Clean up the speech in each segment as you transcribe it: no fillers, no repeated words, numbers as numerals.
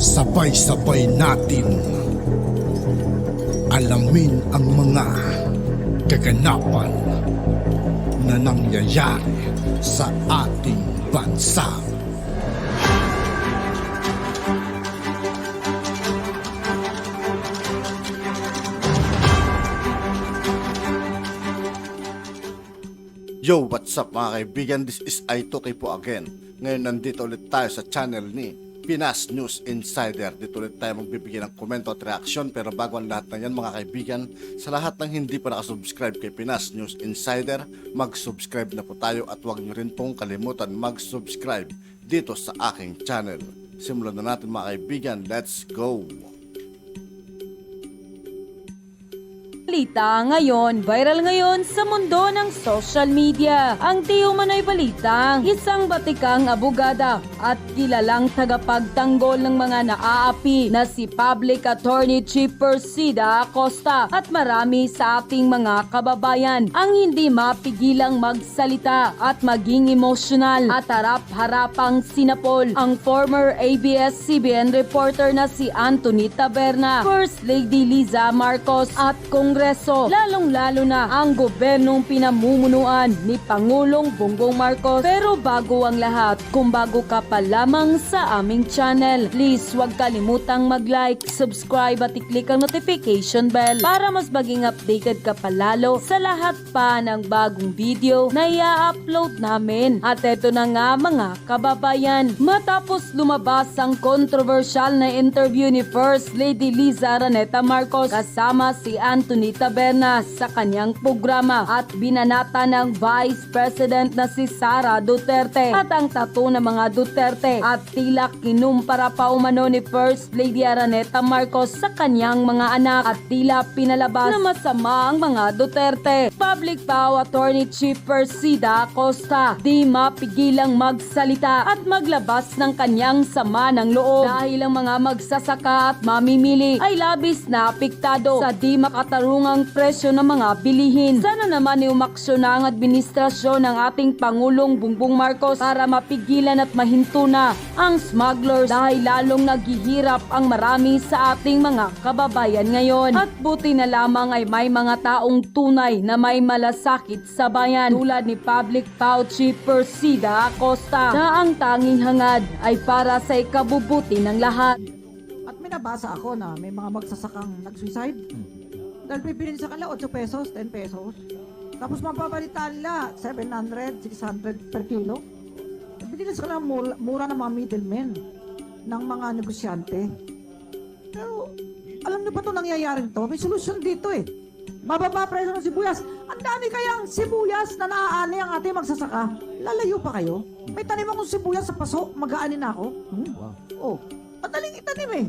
Sabay-sabay natin alamin ang mga kaganapan na nangyayari sa ating bansa. Yo, what's up mga kaibigan? This is I2K po again. Ngayon nandito ulit tayo sa channel ni Pinas News Insider. Dito ulit tayo magbibigay ng komento at reaksyon. Pero bago ang lahat na yan mga kaibigan, sa lahat ng hindi pa nakasubscribe kay Pinas News Insider, mag-subscribe na po tayo at huwag nyo rin pong kalimutan mag-subscribe dito sa aking channel. Simulan na natin mga kaibigan, let's go! Balita ngayon, viral ngayon sa mundo ng social media. Ang di umano'y balitang isang batikang abogada at kilalang tagapagtanggol ng mga naaapi na si Public Attorney Chief Persida Acosta at marami sa ating mga kababayan ang hindi mapigilang magsalita at maging emosyonal at harap-harapang sinapol ang former ABS-CBN reporter na si Anthony Taberna, First Lady Liza Marcos at Kongreso, lalong-lalo na ang gobernong pinamumunuan ni Pangulong Bongbong Marcos. Pero bago ang lahat, kung bago ka pa lamang sa aming channel, please huwag kalimutang mag-like, subscribe at i-click ang notification bell para mas maging updated ka palalo sa lahat pa ng bagong video na i-upload namin. At eto na nga mga kababayan, matapos lumabas ang controversial na interview ni First Lady Liza Araneta Marcos kasama si Anthony Taberna sa kanyang programa at binanata ng Vice President na si Sara Duterte at ang tattoo ng mga Duterte at tila kinumpara pa umano ni First Lady Araneta Marcos sa kanyang mga anak at tila pinalabas na masama ang mga Duterte. Public Pow Attorney Chief Persida Acosta di mapigilang magsalita at maglabas ng kanyang sama ng loob dahil ang mga magsasaka at mamimili ay labis na apektado sa di makatarungang presyo ng mga bilihin. Sana naman umaksyon na ang administrasyon ng ating Pangulong Bongbong Marcos para mapigilan at mahinto na ang smugglers dahil lalong naghihirap ang marami sa ating mga kababayan ngayon. At buti na lamang ay may mga taong tunay na may malasakit sa bayan tulad ni Public Pow Chief Persida Acosta na ang tanging hangad ay para sa ikabubuti ng lahat. At may nabasa ako na may mga magsasakang nag-suicide. Dahil bibilin sa kanila 8 pesos, 10 pesos. Tapos mapapalitan nila 700, 600 per kilo. Binili sa kanila mura ng mga middlemen ng mga negosyante. Pero alam niyo ba ito nangyayari ito? May solusyon dito eh. Mababa presyo ng sibuyas. Ang dami kayang sibuyas na naaani ang ating magsasaka. Lalayo pa kayo? May tanim akong sibuyas sa paso, mag-aani na ako. Wow. Oh, madaling itanim eh.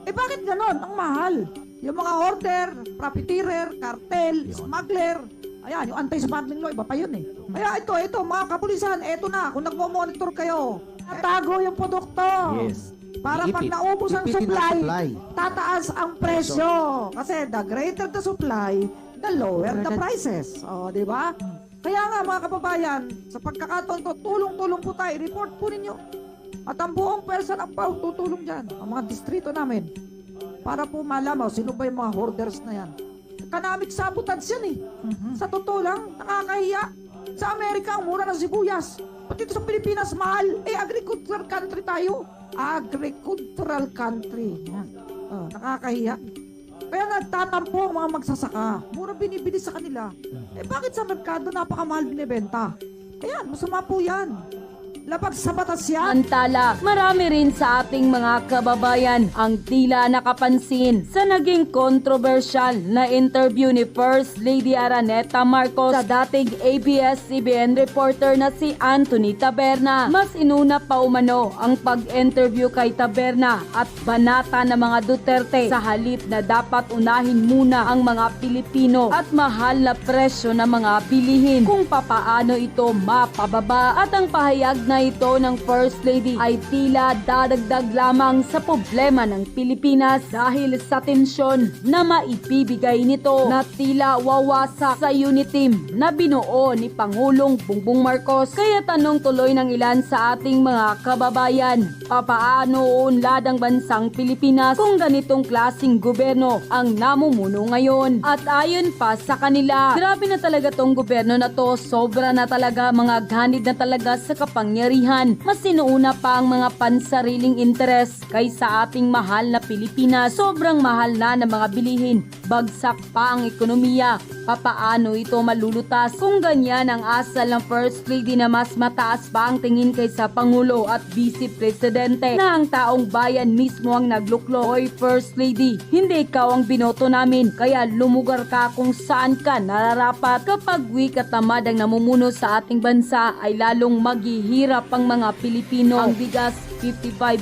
Eh bakit ganon? Ang mahal. Yung mga hoarder, profiteer, cartel, smuggler, ayan, yung anti-smuggling law, iba pa yun eh. Kaya ito, mga kapulisan, ito na, kung nagmo-monitor kayo, tago yung produkto. Yes. Para pag naubos ang supply, tataas ang presyo. Kasi the greater the supply, the lower the prices. O, di ba? Kaya nga mga kababayan, sa pagkakataon to, tulong-tulong po tayo, report po ninyo. At ang buong person ang tutulong dyan, ang mga distrito namin. Para po malamaw, sino ba yung mga hoarders na yan? Economic sabotage yan eh. Sa totoo lang, nakakahiya. Sa Amerika, ang mura ng sibuyas. Pati dito sa Pilipinas, mahal. Eh, agricultural country tayo. Agricultural country. Yan. Nakakahiya. Kaya nagtatampo ang mga magsasaka. Mura binibili sa kanila. Eh, bakit sa merkado napakamahal binibenta? Ayan, masama po yan. Labag sa batas yan. Antala, marami rin sa ating mga kababayan ang tila nakapansin sa naging controversial na interview ni First Lady Araneta Marcos sa dating ABS-CBN reporter na si Anthony Taberna. Mas inuna pa umano ang pag-interview kay Taberna at banata ng mga Duterte sa halip na dapat unahin muna ang mga Pilipino at mahal na presyo ng mga bilihin kung papaano ito mapababa at ang pahayag na ito ng First Lady ay tila dadagdag lamang sa problema ng Pilipinas dahil sa tensyon na maipibigay nito na tila wawasak sa unity team na binuo ni Pangulong Bongbong Marcos. Kaya tanong tuloy ng ilan sa ating mga kababayan, papaano uunlad ang bansang Pilipinas kung ganitong klaseng gobyerno ang namumuno ngayon? At ayon pa sa kanila, grabe na talaga tong gobyerno na to, sobra na talaga, mga ganid na talaga sa kapangyarihan. Mas sinuuna pa ang mga pansariling interes kaysa ating mahal na Pilipinas. Sobrang mahal na ng mga bilihin, bagsak pa ang ekonomiya. Papaano ito malulutas kung ganyan ang asal ng First Lady na mas mataas pa ang tingin kaysa Pangulo at Vice Presidente na ang taong bayan mismo ang nagluklok? Oy First Lady, hindi ikaw ang binoto namin, kaya lumugar ka kung saan ka nararapat. Kapag weak at tamad ang namumuno sa ating bansa ay lalong maghihirap ang mga Pilipino. Ang bigas 55,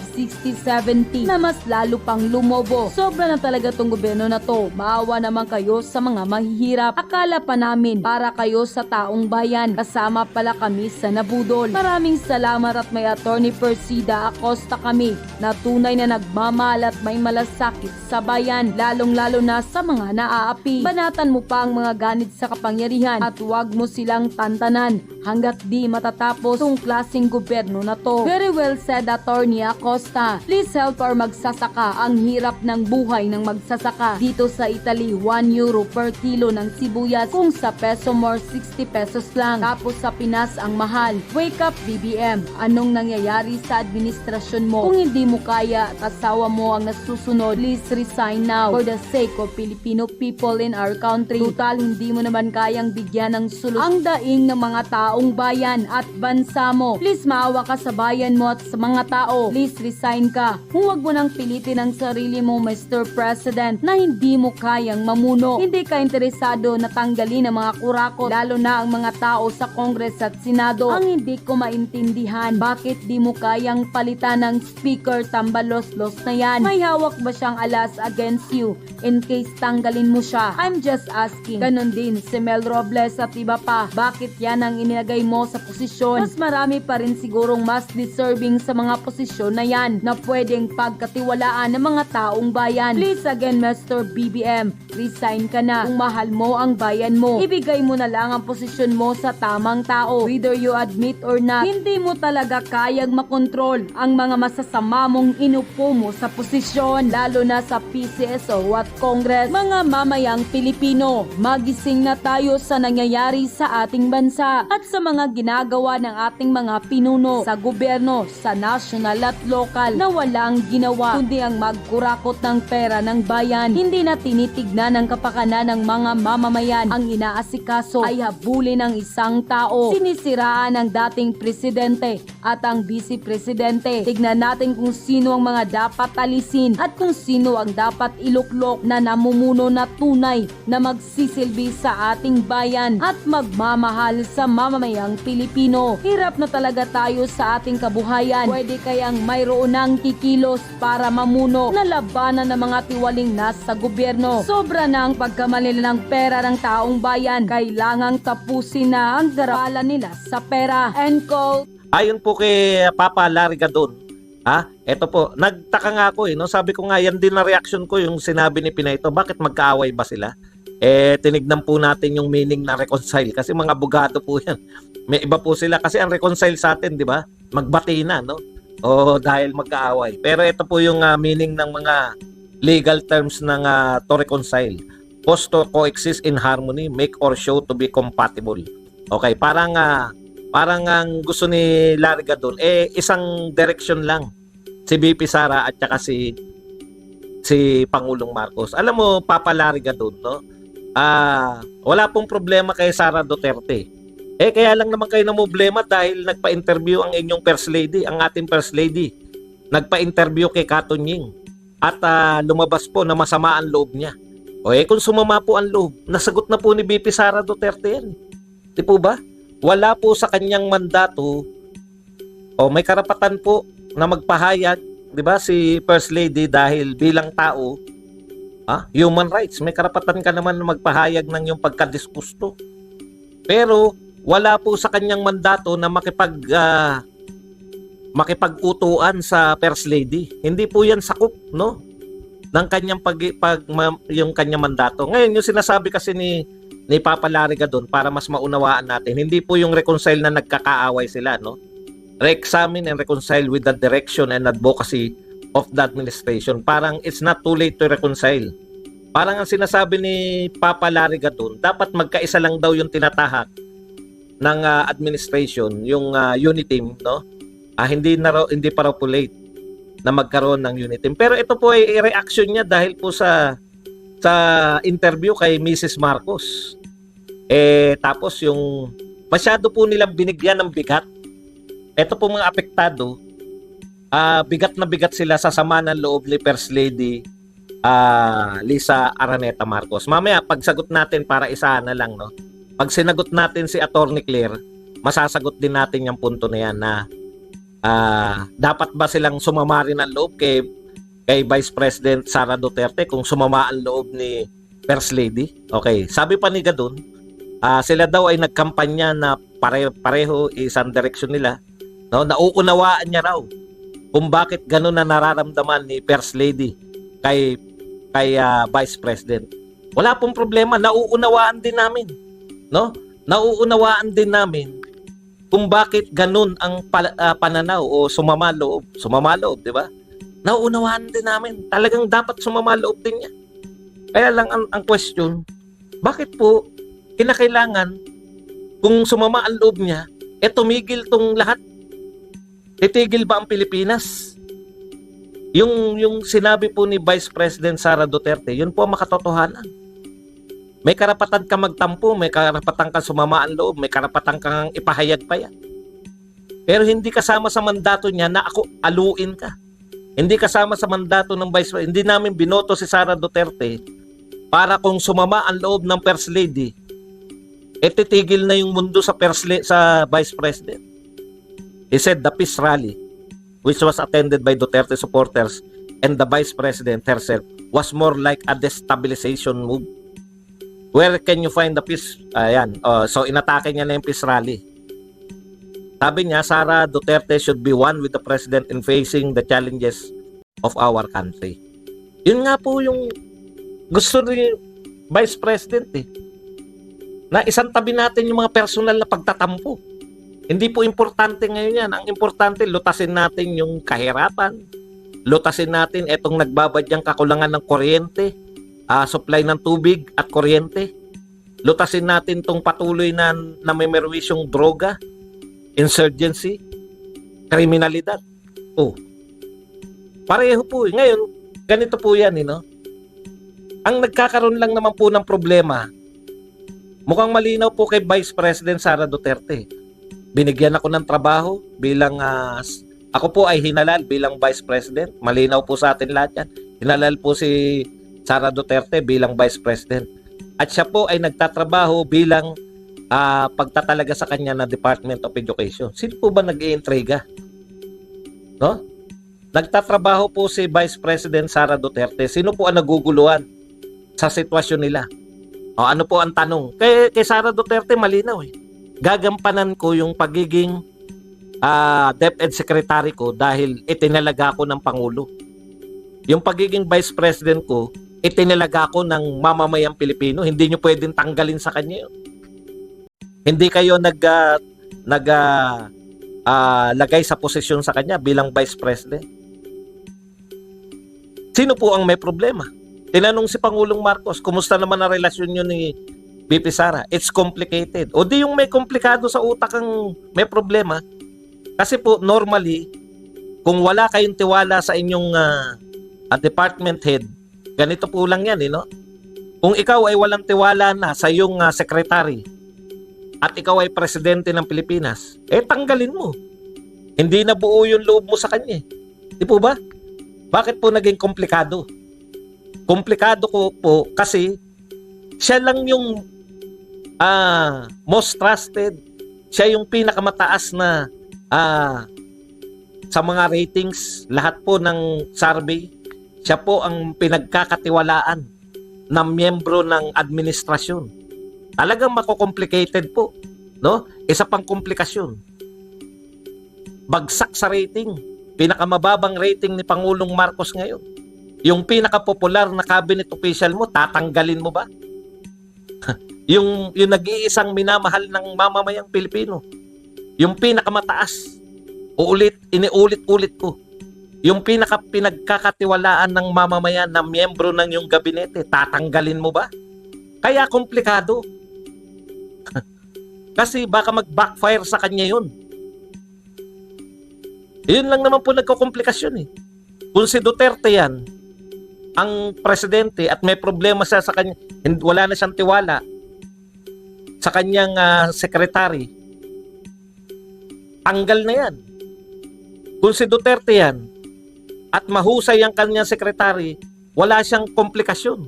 60, 70 na mas lalo pang lumobo. Sobra na talaga tong gobyerno na to. Maawa naman kayo sa mga mahihirap. Akala pa namin para kayo sa taong bayan. Kasama pala kami sa nabudol. Maraming salamat at may Attorney Persida Acosta kami na tunay na nagmamahal at may malasakit sa bayan, lalong-lalo na sa mga naaapi. Banatan mo pa ang mga ganit sa kapangyarihan at huwag mo silang tantanan hanggat di matatapos tong klaseng gobyerno na to. Very well said, Attorney Acosta. Please help our magsasaka. Ang hirap ng buhay ng magsasaka. Dito sa Italy, 1 euro per kilo ng sibuyas, kung sa peso more 60 pesos lang. Tapos sa Pinas ang mahal. Wake up BBM. Anong nangyayari sa administrasyon mo? Kung hindi mo kaya at asawa mo ang nasusunod, please resign now for the sake of Filipino people in our country. Total, hindi mo naman kayang bigyan ng solusyon ang daing ng mga taong bayan at bansa mo. Please maawa ka sa bayan mo at sa mga tao. Please resign ka. Huwag mo nang pilitin ang sarili mo, Mr. President, na hindi mo kayang mamuno. Hindi ka interesado na tanggalin ang mga kurakot, lalo na ang mga tao sa Congress at Senado. Ang hindi ko maintindihan, bakit di mo kayang palitan ng Speaker Tambalos-Los na yan? May hawak ba siyang alas against you in case tanggalin mo siya? I'm just asking. Ganon din si Mel Robles at iba pa. Bakit yan ang inilagay mo sa posisyon? Mas marami pa rin sigurong mas deserving sa mga posisyon na yan na pwedeng pagkatiwalaan ng mga taong bayan. Please again, Mr. BBM, resign ka na. Kung mahal mo ang bayan mo, ibigay mo na lang ang posisyon mo sa tamang tao. Whether you admit or not, hindi mo talaga kayang makontrol ang mga masasama mong inupo mo sa posisyon, lalo na sa PCSO at Congress. Mga mamayang Pilipino, magising na tayo sa nangyayari sa ating bansa at sa mga ginagawa ng ating mga pinuno sa gobyerno, sa national at lokal na walang ginawa kundi ang magkurakot ng pera ng bayan. Hindi na tinitignan ang kapakanan ng mga mamamayan. Ang inaasikaso ay habulin ng isang tao. Sinisiraan ang dating presidente at ang vice presidente. Tignan natin kung sino ang mga dapat alisin at kung sino ang dapat iluklok na namumuno na tunay na magsisilbi sa ating bayan at magmamahal sa mamamayang Pilipino. Hirap na talaga tayo sa ating kabuhayan. Pwede kayang mayroon ng kikilos para mamuno na labanan ng mga tiwaling nasa gobyerno. Sobra na ang pagkamalila ng pera ng taong bayan. Kailangang tapusin na ang garapalan nila sa pera. End quote. Ayon po kay Papa Larry Gadon, eto po, nagtaka nga ako no? Sabi ko nga, yan din na reaction ko yung sinabi ni Pinay ito. Bakit magkaaway ba sila? Tinignan po natin yung meaning na reconcile kasi mga abogado po yan. May iba po sila kasi ang reconcile sa atin, di ba? Magbati na, no? O dahil magkaaway. Pero ito po yung meaning ng mga legal terms ng to reconcile. Cause to coexist in harmony, make or show to be compatible. Okay, parang ang gusto ni Larry Gadon, isang direction lang. Si BP Sara at saka si Pangulong Marcos. Alam mo, Papa Larry Gadon, no? Wala pong problema kay Sara Duterte. Kaya lang naman kayo na problema dahil nagpa-interview ang inyong First Lady, ang ating First Lady. Nagpa-interview kay Katunying at lumabas po na masama ang loob niya. Kung sumama po ang loob, nasagot na po ni BP Sara Duterte yan. Di po ba? Wala po sa kanyang mandato may karapatan po na magpahayag, di ba, si First Lady dahil bilang tao, human rights, may karapatan ka naman na magpahayag ng iyong pagkadisgusto. Pero wala po sa kanyang mandato na makipag-utuan sa First Lady. Hindi po yan sakop, no? Ng kanyang yung kanyang mandato. Ngayon, yung sinasabi kasi ni Papa Lariga doon para mas maunawaan natin, hindi po yung reconcile na nagkakaaway sila, no? Re-examine and reconcile with the direction and advocacy of the administration. Parang it's not too late to reconcile. Parang ang sinasabi ni Papa Lariga doon, dapat magkaisa lang daw yung tinatahak ng administration, yung unit team, no? Hindi pa raw po late na magkaroon ng unit team. Pero ito po ay reaction niya dahil po sa interview kay Mrs. Marcos. Tapos yung masyado po nilang binigyan ng bigat. Ito po mga apektado, bigat na bigat sila sa sama ng loob ni First Lady Lisa Araneta Marcos. Mamaya pagsagot natin para isahan na lang, no? Pag sinagot natin si Attorney Claire, masasagot din natin yung punto na yan na dapat ba silang sumama rin ang loob kay Vice President Sara Duterte kung sumama ang loob ni First Lady? Okay, sabi pa ni Gadon, sila daw ay nagkampanya na pareho isang direksyon nila, no? Nauunawaan niya raw kung bakit gano'n na nararamdaman ni First Lady kay Vice President. Wala pong problema, nauunawaan din namin, no? Nauunawaan din namin kung bakit ganun ang pananaw o sumama loob, di ba? Nauunawaan din namin. Talagang dapat sumama loob din niya. Kaya lang ang question, bakit po kinakailangan kung sumama ang loob niya, tumigil tong lahat? Titigil ba ang Pilipinas? Yung sinabi po ni Vice President Sara Duterte, yun po ang makatotohanan. May karapatan ka magtampo, may karapatan ka sumama ang loob, may karapatan kang ipahayag pa yan. Pero hindi kasama sa mandato niya na ako aluin ka. Hindi kasama sa mandato ng Vice President. Hindi namin binoto si Sara Duterte para kung sumama ang loob ng First Lady, titigil na yung mundo sa Vice President. He said the peace rally, which was attended by Duterte supporters and the Vice President herself, was more like a destabilization move. Where can you find the peace? Ayan. So inatake niya na yung peace rally. Sabi niya, Sara Duterte should be one with the President in facing the challenges of our country. Yun nga po yung gusto ni Vice President na isang tabi natin yung mga personal na pagtatampo. Hindi po importante ngayon yan. Ang importante, lutasin natin yung kahirapan. Lutasin natin itong nagbabadyang kakulangan ng kuryente, supply ng tubig at kuryente. Lutasin natin tong patuloy na may merwisyong droga, insurgency, kriminalidad. Pareho po. Ngayon, ganito po yan, no? Ang nagkakaroon lang naman po ng problema, mukhang malinaw po kay Vice President Sara Duterte. Binigyan ako ng trabaho bilang, ako po ay hinalal bilang Vice President. Malinaw po sa atin lahat yan. Hinalal po si Sara Duterte bilang Vice President. At siya po ay nagtatrabaho bilang pagtatalaga sa kanya na Department of Education. Sino po ba nag-iintriga? No? Nagtatrabaho po si Vice President Sara Duterte. Sino po ang naguguluhan sa sitwasyon nila? Ano po ang tanong? Kay Sara Duterte malinaw Gagampanan ko yung pagiging DepEd Secretary ko dahil itinalaga ko ng Pangulo. Yung pagiging Vice President ko, itinalaga ko ng mamamayang Pilipino. Hindi nyo pwedeng tanggalin sa kanya yun. Hindi kayo lagay sa posisyon sa kanya bilang Vice President. Sino po ang may problema? Tinanong si Pangulong Marcos, kumusta naman ang relasyon nyo ni BP Sara? It's complicated. O di yung may komplikado sa utak ang may problema. Kasi po, normally, kung wala kayong tiwala sa inyong department head, ganito po lang yan, no? Kung ikaw ay walang tiwala na sa iyong secretary at ikaw ay presidente ng Pilipinas, tanggalin mo. Hindi na buo yung loob mo sa kanya. Di po ba? Bakit po naging komplikado? Komplikado ko po kasi siya lang yung most trusted. Siya yung pinakamataas na sa mga ratings, lahat po ng survey. Siya po ang pinagkakatiwalaan ng miyembro ng administrasyon. Talagang mako-complicated po, no? Isa pang komplikasyon. bagsak sa rating. Pinakamababang rating ni Pangulong Marcos ngayon. Yung pinakapopular na cabinet official mo, tatanggalin mo ba? yung nag-iisang minamahal ng mamamayang Pilipino. Yung pinakamataas. Iniulit-ulit ko. Yung pinagkakatiwalaan ng mamamayan na miyembro ng yung gabinete, tatanggalin mo ba? Kaya komplikado. Kasi baka mag-backfire sa kanya yun. Yun lang naman po nagkakomplikasyon eh. Kung si Duterte yan, ang presidente at may problema siya sa kanya, wala na siyang tiwala sa kanyang secretary, tanggal na yan. Kung si Duterte yan, at mahusay ang kanyang secretary, wala siyang komplikasyon.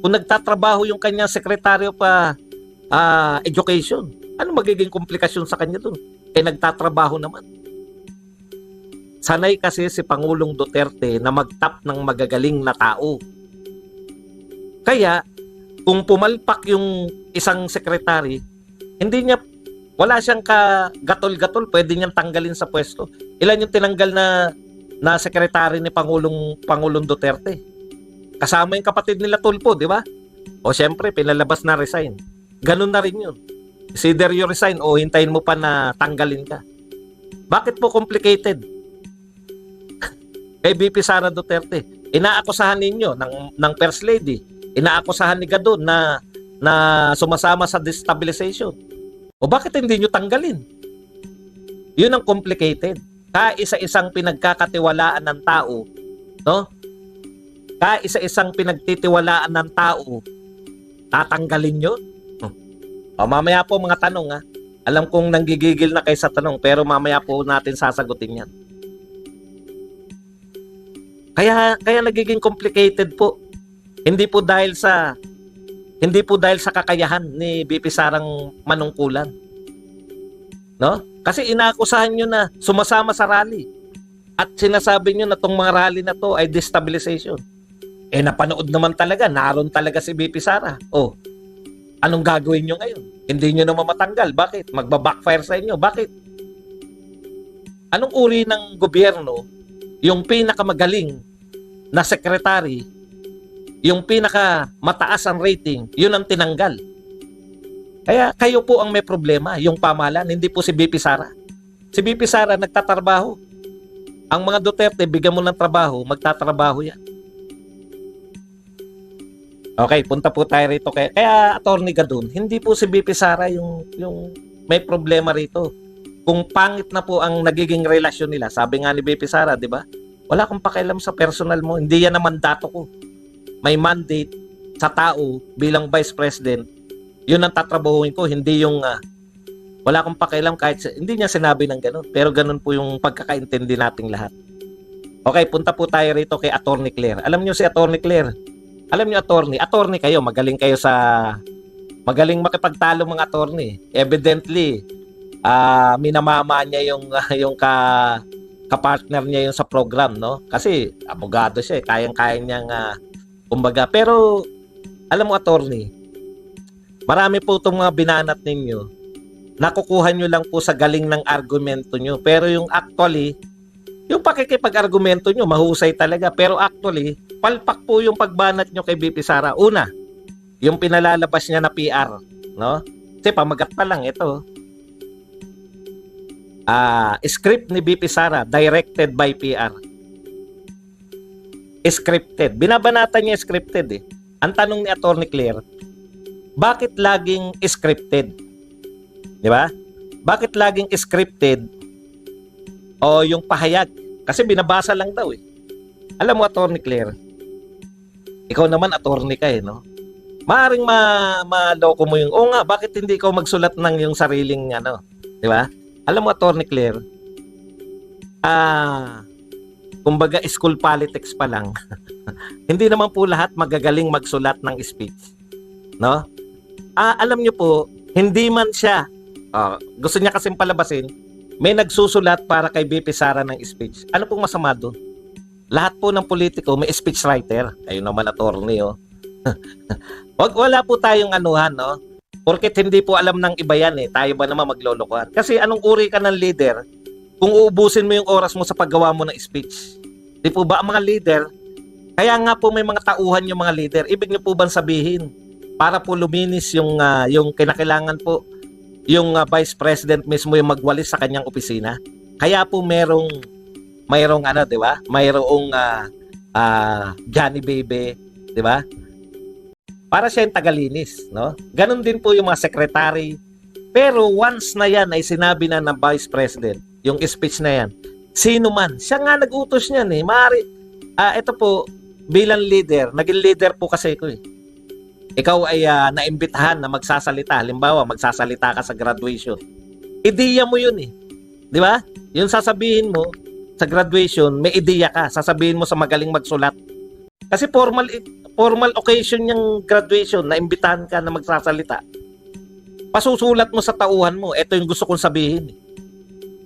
Kung nagtatrabaho yung kanyang secretary pa education, ano magiging komplikasyon sa kanya doon? Nagtatrabaho naman. Sanay kasi si Pangulong Duterte na mag-tap ng magagaling na tao. Kaya, kung pumalpak yung isang secretary, wala siyang gatol-gatol, pwede niyang tanggalin sa pwesto. Ilan yung tinanggal na secretary ni Pangulong Duterte? Kasama yung kapatid nila Tulfo, di ba? O syempre, pinalabas na resign. Ganun na rin yun. Either you resign o hintayin mo pa na tanggalin ka. Bakit po complicated? Kay VP Sara Duterte, inaakusahan ninyo ng First Lady, inaakusahan ni Gadon na sumasama sa destabilization. O bakit hindi nyo tanggalin? Yun ang complicated. Kaisa-isang pinagkakatiwalaan ng tao, no? Kaisa-isang pinagtitiwalaan ng tao, tatanggalin yun? O mamaya po mga tanong ha. Alam kong nanggigigil na kayo sa tanong, pero mamaya po natin sasagutin yan. Kaya nagiging complicated po. Hindi po dahil sa kakayahan ni VP Sarang manungkulan. No? Kasi inaakusahan nyo na sumasama sa rally. At sinasabi nyo na tong mga rally na to ay destabilization. Napanood naman talaga, naroon talaga si VP Sara. Anong gagawin nyo ngayon? Hindi nyo naman matanggal. Bakit? Magbabackfire sa inyo. Bakit? Anong uri ng gobyerno yung pinakamagaling na secretary, yung pinakamataas ang rating, yun ang tinanggal? Kaya kayo po ang may problema, yung pamahalaan, hindi po si VP Sara. Si VP Sara nagtatrabaho. Ang mga Duterte, bigyan mo ng trabaho, magtatrabaho yan. Okay, punta po tayo rito. Kaya Attorney Gadon, hindi po si VP Sara yung may problema rito. Kung pangit na po ang nagiging relasyon nila, sabi nga ni VP Sara, di ba? Wala akong pakialam sa personal mo. Hindi yan ang mandato ko. May mandate sa tao bilang Vice President. Yun ang tatrabahuin ko. Hindi yung wala akong pakialam kahit hindi niya sinabi ng ganun. Pero ganun po yung pagkakaintindi nating lahat. Okay, punta po tayo rito kay Attorney Claire. Alam niyo si Attorney Claire? Alam niyo attorney kayo. Magaling kayo magaling makipagtalo mga attorney. Evidently, minamama niya yung kapartner niya yung sa program, no? Kasi abogado siya, kayang-kaya niyang kumbaga. Pero alam mo attorney, marami po itong mga binanat ninyo, nakukuha nyo lang po sa galing ng argumento nyo. Pero yung actually, yung pakikipag-argumento nyo, mahusay talaga. Pero actually, palpak po yung pagbanat nyo kay VP Sara. Una, yung pinalalabas niya na PR, no? Kasi pamagat pa lang ito. Script ni VP Sara, directed by PR. Scripted. Binabanatan niya scripted eh. Ang tanong ni Attorney Claire, bakit laging scripted? Di ba? Bakit laging scripted o yung pahayag? Kasi binabasa lang daw eh. Alam mo Attorney Claire, ikaw naman attorney ka eh, no? Maaring maloko mo yung, nga, bakit hindi ikaw magsulat ng yung sariling di ba? Alam mo, Attorney Claire, kumbaga school politics pa lang, hindi naman po lahat magagaling magsulat ng speech. No? Alam nyo po, hindi man siya, gusto niya kasing palabasin, may nagsusulat para kay VP Sara ng speech. Ano pong masama doon? Lahat po ng politiko may speech writer. Kayo naman, attorney, oh. Wala po tayong anuhan, no? Porket hindi po alam ng iba yan eh. Tayo ba naman maglolokohan? Kasi anong uri ka ng leader kung uubusin mo yung oras mo sa paggawa mo ng speech. Di po ba ang mga leader, kaya nga po may mga tauhan yung mga leader. Ibig niyo po bang sabihin, para po luminis yung kinakailangan po, yung Vice President mismo yung magwalis sa kanyang opisina? Kaya po mayroong ano, di ba? Mayroong Johnny Baby, di ba? Para siya yung tagalinis, no? Ganon din po yung mga secretary. Pero once na yan ay sinabi na ng Vice President, yung speech na yan, sino man, siya nga nag-utos niyan eh. Maaari, ito po, bilang leader, naging leader po kasi ko eh. Ikaw ay naimbitahan na magsasalita. Halimbawa, magsasalita ka sa graduation. Ideya mo yun eh. Di ba? Yung sasabihin mo sa graduation, may ideya ka. Sasabihin mo sa magaling magsulat. Kasi formal occasion yung graduation, naimbitahan ka na magsasalita. Pasusulat mo sa tauhan mo, ito yung gusto kong sabihin.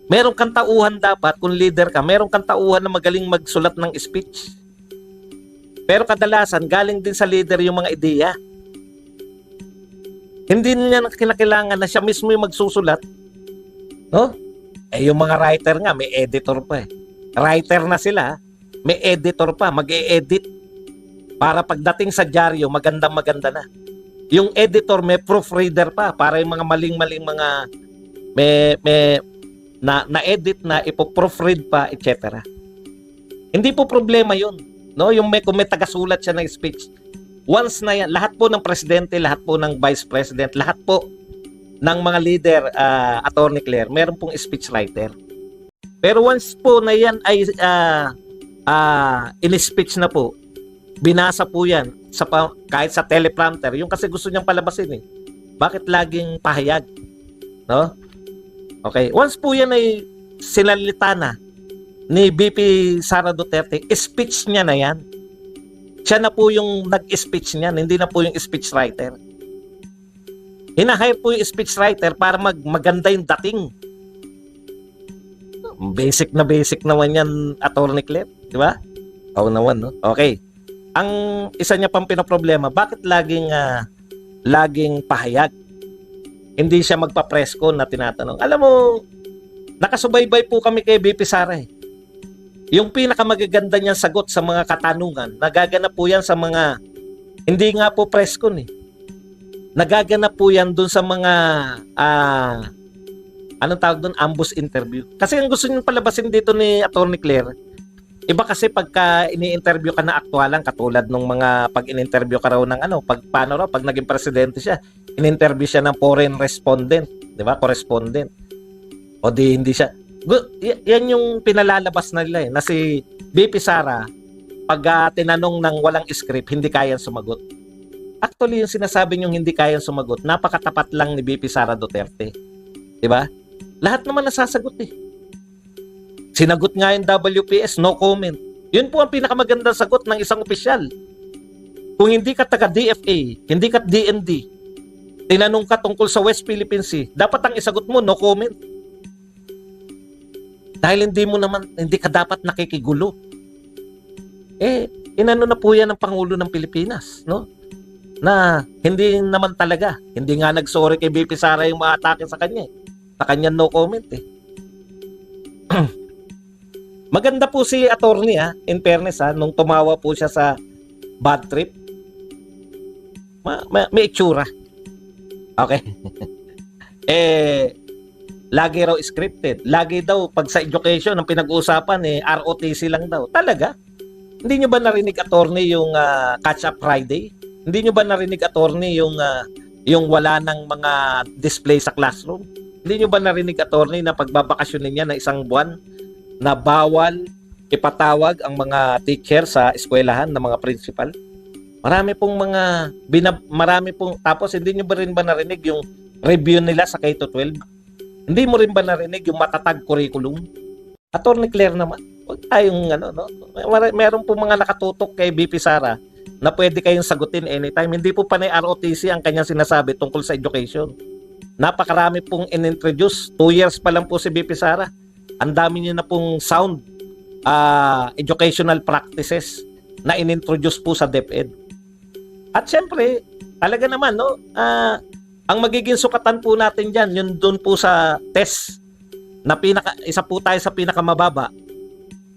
Meron kang tauhan dapat, kung leader ka, meron kang tauhan na magaling magsulat ng speech. Pero kadalasan, galing din sa leader yung mga ideya. Hindi niya kinakailangan na siya mismo yung magsusulat. No? Yung mga writer nga, may editor pa eh. Writer na sila, may editor pa, mag-e-edit. Para pagdating sa dyaryo, magandang-maganda na. Yung editor may proofreader pa para yung mga maling-maling mga na-edit na ipo-proofread pa, etc. Hindi po problema yun. No? Kung may tagasulat siya ng speech. Once na yan, lahat po ng presidente, lahat po ng vice president, lahat po ng mga leader, Attorney Claire, meron pong speechwriter. Pero once po na yan ay in-speech na po, binasa po yan kahit sa teleprompter, yung kasi gusto niyang palabasin eh. Bakit laging pahayag? No? Okay. Once po yan ay sinalita na ni VP Sara Duterte, speech niya na yan. Siya na po yung nag-speech niyan, hindi na po yung speechwriter. Hina-hire po yung speechwriter para maganda yung dating. Basic naman yan, Attorney Claire. Di ba? Oo naman, no? Okay. Ang isa niya pang pinaproblema, bakit laging pahayag? Hindi siya magpa-press con na tinatanong. Alam mo, nakasubaybay po kami kay VP Sara eh. Yung pinakamagaganda niyang sagot sa mga katanungan, nagaganap po yan sa mga, hindi nga po press con eh. Nagaganap po yan dun sa mga, anong tawag dun? Ambush interview. Kasi ang gusto niyong palabasin dito ni Attorney Claire, iba kasi pagka ini-interview ka na aktualan, katulad nung mga pag in-interview ka raw ng pag naging presidente siya, in-interview siya ng foreign respondent, di ba? Correspondent. O di hindi siya. Yan yung pinalalabas na nila eh, na si VP Sara, pag tinanong ng walang script, hindi kayang sumagot. Actually, yung sinasabi niyong hindi kayang sumagot, napakatapat lang ni VP Sara Duterte. Di ba? Lahat naman nasasagot eh. Sinagot nga yung WPS, no comment. Yun po ang pinakamagandang sagot ng isang opisyal. Kung hindi ka taga DFA, hindi ka DND, tinanong ka tungkol sa West Philippine Sea, dapat ang isagot mo, no comment. Dahil hindi ka dapat nakikigulo. Inano na po yan ng Pangulo ng Pilipinas, no? Na hindi naman talaga, hindi nga nagsorry kay VP Sara yung maatake sa kanya. Sa kanya no comment eh. Maganda po si attorney in fairness nung tumawa po siya sa bad trip. May itsura. Okay. Lagi raw scripted. Lagi daw pag sa education ang pinag-uusapan ROTC lang daw. Talaga? Hindi nyo ba narinig attorney yung Catch Up Friday? Hindi nyo ba narinig attorney yung wala ng mga display sa classroom? Hindi nyo ba narinig attorney na pagbabakasyonin niya ng isang buwan na bawal ipatawag ang mga teacher sa eskwelahan ng mga principal? Marami pong tapos hindi nyo ba rin ba narinig yung review nila sa K-12? Hindi mo rin ba narinig yung matatag curriculum? Attorney Claire naman, huwag tayong meron po mga nakatutok kay VP Sara na pwede kayong sagutin anytime. Hindi po panay ROTC ang kanyang sinasabi tungkol sa education. Napakarami pong in-introduce. 2 years pa lang po si VP Sara. Ang dami niya na pong sound educational practices na in-introduce po sa DepEd. At syempre, talaga naman, no? Ang magiging sukatan po natin dyan, yun doon po sa test na isa po tayo sa pinakamababa,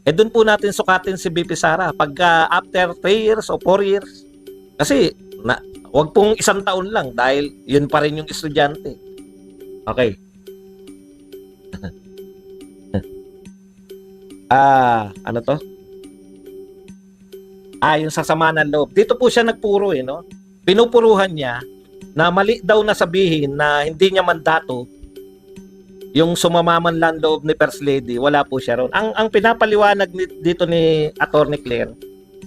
doon po natin sukatin si BP Sara pagka after 3 years o 4 years. Kasi wag pong 1 taon lang dahil yun pa rin yung estudyante. Okay. Ano to? Yung sasama ng loob. Dito po siya nagpuro no? Pinupuruhan niya na mali daw na sabihin na hindi niya mandato yung sumamaman lang loob ni First Lady. Wala po siya ron. Ang pinapaliwanag dito ni Attorney Claire,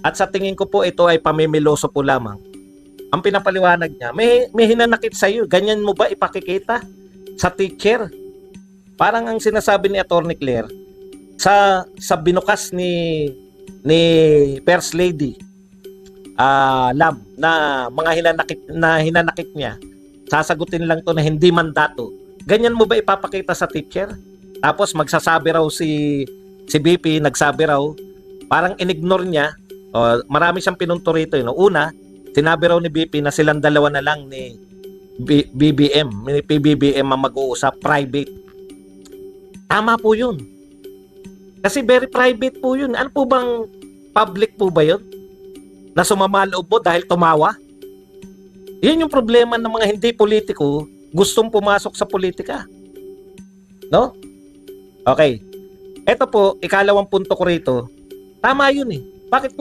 at sa tingin ko po ito ay pamimiloso po lamang. Ang pinapaliwanag niya, may hinanakit sa iyo. Ganyan mo ba ipakikita sa teacher? Parang ang sinasabi ni Attorney Claire, sa binukas ni First Lady lab na mga hinanakit niya, sasagutin lang to na hindi mandato. Ganyan mo ba ipapakita sa teacher? Tapos magsasabi raw si BP, nagsabi raw, parang inignore niya. Marami siyang pinunto rito. Una, sinabi raw ni BP na silang dalawa na lang ni PBBM ang mag-uusap, private. Tama po yun. Kasi very private po yun. Ano po bang public po ba yun? Na sumama loob mo dahil tumawa? Yun yung problema ng mga hindi politiko, gustong pumasok sa politika. No? Okay. Ito po, ikalawang punto ko rito. Tama yun eh. Bakit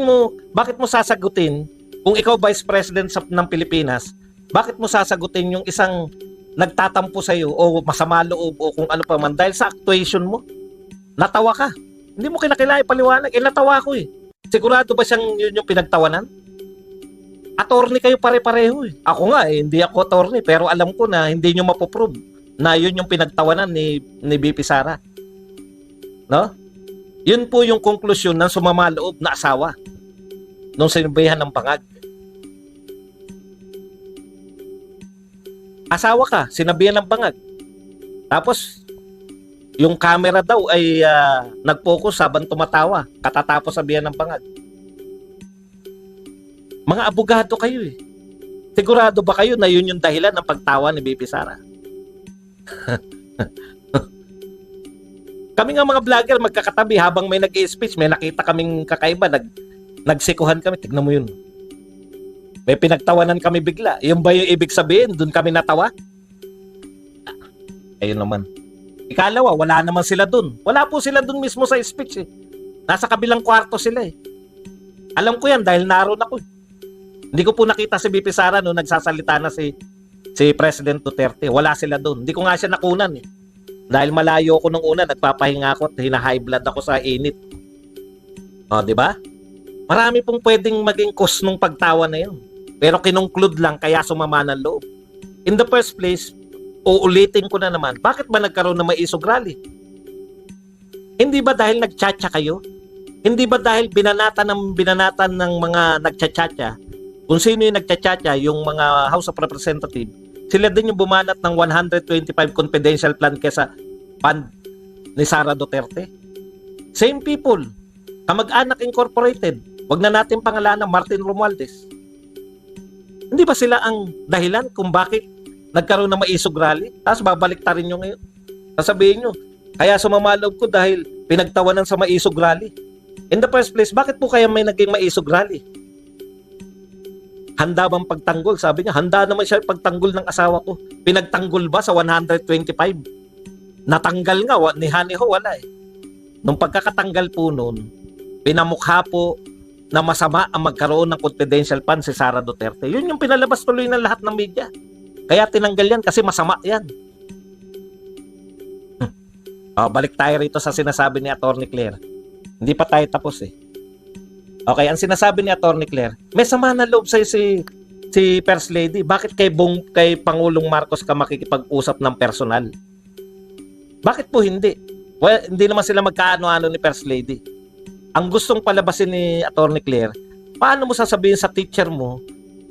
mo sasagutin kung ikaw Vice President ng Pilipinas, bakit mo sasagutin yung isang nagtatampo sa iyo o masama loob o kung ano pa man dahil sa actuation mo? Natawa ka. Hindi mo kinakilala paliwanag. Natawa ko eh. Sigurado ba siyang yun yung pinagtawanan? Attorney kayo pare-pareho eh. Ako nga eh, hindi ako attorney pero alam ko na hindi nyo mapoprove na yun yung pinagtawanan ni BP Sara. No? Yun po yung konklusyon ng sumama loob na asawa nung sinabihan ng bangag. Asawa ka, sinabihan ng bangag. Tapos, yung camera daw ay nag-focus habang tumatawa. Katatapos sabihan ng bangag. Mga abogado kayo eh. Sigurado ba kayo na yun yung dahilan ng pagtawa ni BP Sara? Kami nga mga vlogger magkakatabi habang may nag-i-speech, may nakita kaming kakaiba, nagsikuhan kami. Tignan mo yun. May pinagtawanan kami bigla. Yung ba yung ibig sabihin? Doon kami natawa? Ayun naman. Ikalawa, wala naman sila doon. Wala po sila doon mismo sa speech eh. Nasa kabilang kwarto sila eh. Alam ko yan dahil naroon ako eh. Hindi ko po nakita si BP Sara noong nagsasalita na si President Duterte. Wala sila doon. Hindi ko nga siya nakunan eh. Dahil malayo ako nung una, nagpapahinga ako at hina-high blood ako sa init. Di ba? Marami pong pwedeng maging cause nung pagtawa na yun. Pero kinongclude lang kaya sumama ng loob. In the first place, uulitin ko na naman, bakit ba nagkaroon ng maisog rally? Hindi ba dahil nagtsatsa kayo? Hindi ba dahil binanatan ng mga nagtsatsa? Kung sino yung nagtsatsa, yung mga House of Representatives, sila din yung bumanat ng 125 confidential plan kesa fund ni Sara Duterte. Same people. Kamag-anak Incorporated. Wag na natin pangalanan Martin Romualdez. Hindi ba sila ang dahilan kung bakit nagkaroon ng maisog rally? Tapos babalik ta rin nyo ngayon. Sasabihin nyo, kaya sumamaloob ko dahil pinagtawanan sa maisog rally. In the first place, bakit po kaya may naging maisog rally? Handa bang pagtanggol? Sabi niya, handa naman siya pagtanggol ng asawa ko. Pinagtanggol ba sa 125? Natanggal nga, ni Haniho, wala eh. Nung pagkakatanggal po noon, pinamukha po na masama ang magkaroon ng confidential fund si Sara Duterte. Yun yung pinalabas tuloy ng lahat ng media. Kaya tinanggal yan kasi masama yan. Balik tayo rito sa sinasabi ni Attorney Claire. Hindi pa tayo tapos eh. Okay, ang sinasabi ni Attorney Claire, may sama na loob sa'yo si First Lady. Bakit kay Pangulong Marcos ka makikipag-usap ng personal? Bakit po hindi? Well, hindi naman sila magkaano-ano ni First Lady. Ang gustong palabasin ni Attorney Claire, paano mo sasabihin sa teacher mo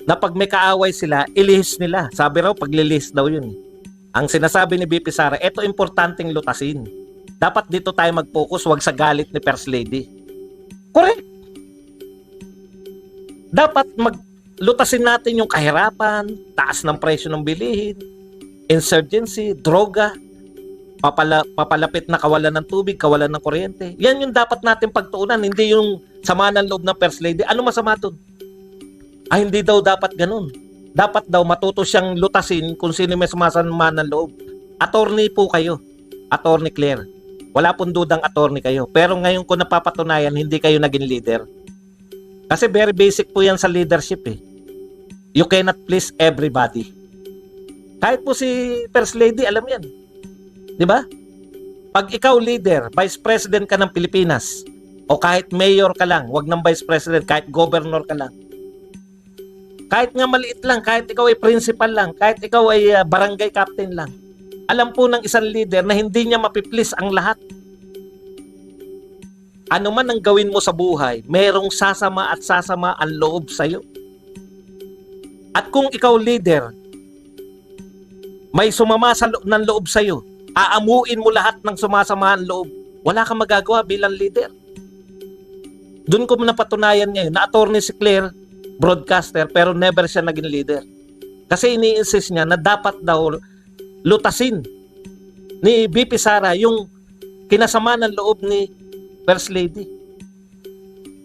na pag may kaaway sila, ilihis nila? Sabi raw, paglilihis daw yun. Ang sinasabi ni BP Sara, eto importanteng lutasin. Dapat dito tayo mag-focus, wag sa galit ni First Lady. Correct. Dapat maglutasin natin yung kahirapan, taas ng presyo ng bilihin, insurgency, droga. papalapit na kawalan ng tubig, kawalan ng kuryente. Yan yung dapat natin pagtuunan, hindi yung sama ng loob ng First Lady. Ano masama doon? Hindi daw dapat ganun. Dapat daw matuto siyang lutasin kung sino may sumasama ng loob. Attorney po kayo. Attorney Claire. Wala pong dudang attorney kayo. Pero ngayon ko napapatunayan, hindi kayo naging leader. Kasi very basic po yan sa leadership eh. You cannot please everybody. Kahit po si First Lady, alam yan. Di ba? Pag ikaw leader, Vice President ka ng Pilipinas, o kahit mayor ka lang, wag ng Vice President, kahit governor ka lang, kahit nga maliit lang, kahit ikaw ay principal lang, kahit ikaw ay barangay captain lang, alam po ng isang leader na hindi niya mapiplease ang lahat. Ano man ang gawin mo sa buhay, merong sasama at sasama ang loob sa'yo. At kung ikaw leader, may sumama ng loob sa'yo, aamuin mo lahat ng sumasama ang loob, wala kang magagawa bilang leader. Doon ko napatunayan ngayon na attorney si Claire, broadcaster, pero never siya naging leader. Kasi ini-insist niya na dapat daw lutasin ni VP Sara yung kinasama ng loob ni First Lady.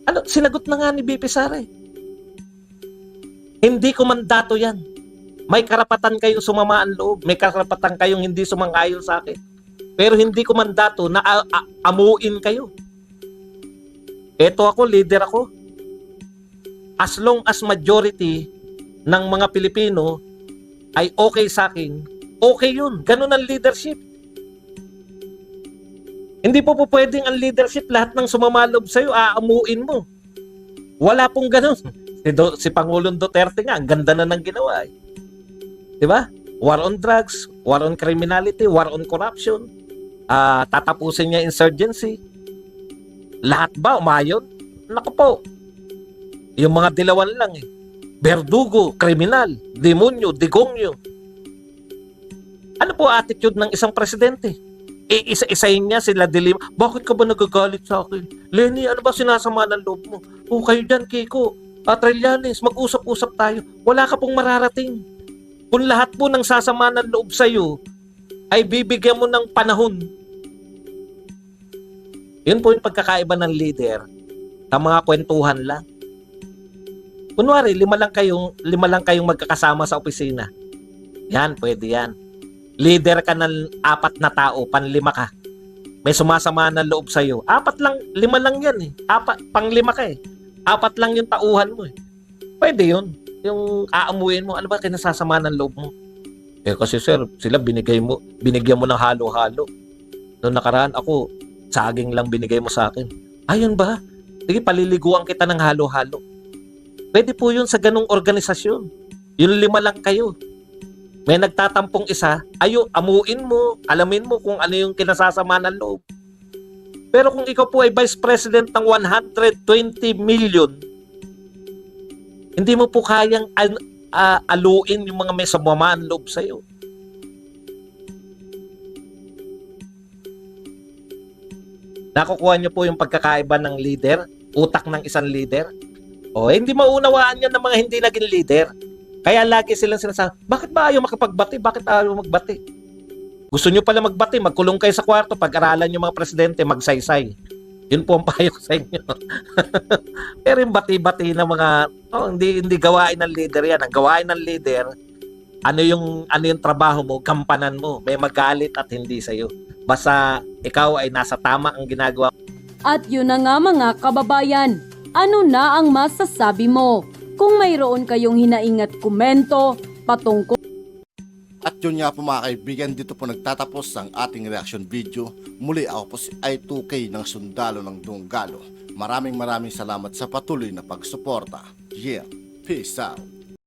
Ano, sinagot na nga ni VP Sara eh. Hindi ko mandato yan. May karapatan kayong sumama ang loob. May karapatan kayong hindi sumang-ayon sa akin. Pero hindi ko mandato na amuin kayo. Eto ako, leader ako. As long as majority ng mga Pilipino ay okay sa akin, okay yun. Ganun ang leadership. Hindi po pwedeng ang leadership, lahat ng sumamalob sa'yo, aamuin mo. Wala pong ganun. Si Pangulong Duterte nga, ang ganda na ng ginawa. Diba? War on drugs, war on criminality, war on corruption. Tatapusin niya insurgency. Lahat ba umayon? Naku po. Yung mga dilawan lang eh. Berdugo, kriminal, demonyo, digongyo. Ano po attitude ng isang presidente? Isa-isayin niya sila dilim. Bakit ka ba nagagalit sa akin? Lenny, ano ba sinasama ng loob mo? Kayo dyan, Kiko. Trillanes, mag-usap-usap tayo. Wala ka pong mararating. Kung lahat po ng sasama ng loob sa'yo ay bibigyan mo ng panahon. Yun po yung pagkakaiba ng leader sa mga kwentuhan lang. Kunwari, lima lang kayong magkakasama sa opisina. Yan, pwede yan. Leader ka ng 4 na tao, panlima ka. May sumasama ng loob sa'yo. 4 lang, 5 lang yan eh. Pang-5 ka eh. 4 lang yung tauhan mo eh. Pwede yun. Yung aamuin mo, ano ba kinasasama ng loob mo? Kasi sir, sila binigyan mo ng halo-halo. Noong nakaraan ako, saging lang binigay mo sa akin. Ayun ba? Sige, paliliguan kita ng halo-halo. Pwede po yun sa ganung organisasyon. Yung 5 lang kayo. May nagtatampong isa, amuin mo, alamin mo kung ano yung kinasasama ng loob. Pero kung ikaw po ay Vice President ng 120 million, hindi mo po kayang aluin yung mga may samamaan loob sa'yo. Nakukuha niyo po yung pagkakaiba ng leader, utak ng isang leader. Hindi maunawaan yan ng mga hindi naging leader. Kaya lagi silang sinasabi, bakit ba ayaw makapagbati? Bakit ayaw magbati? Gusto nyo pala magbati, magkulong kayo sa kwarto, pag-aralan nyo mga presidente, magsaysay. Yun po ang payo ko sa inyo. Pero yung bati-bati na mga, hindi gawain ng leader yan. Ang gawain ng leader, ano yung trabaho mo, kampanan mo. May magalit at hindi sa'yo. Basta ikaw ay nasa tama ang ginagawa. At yun na nga mga kababayan, ano na ang masasabi mo? Kung mayroon kayong hinaingat komento patungkol At yun nga po mga kaibigan, dito po nagtatapos ang ating reaction video. Muli ako po si I2K ng Sundalo ng Dunggalo. Maraming salamat sa patuloy na pagsuporta. Yeah, peace out.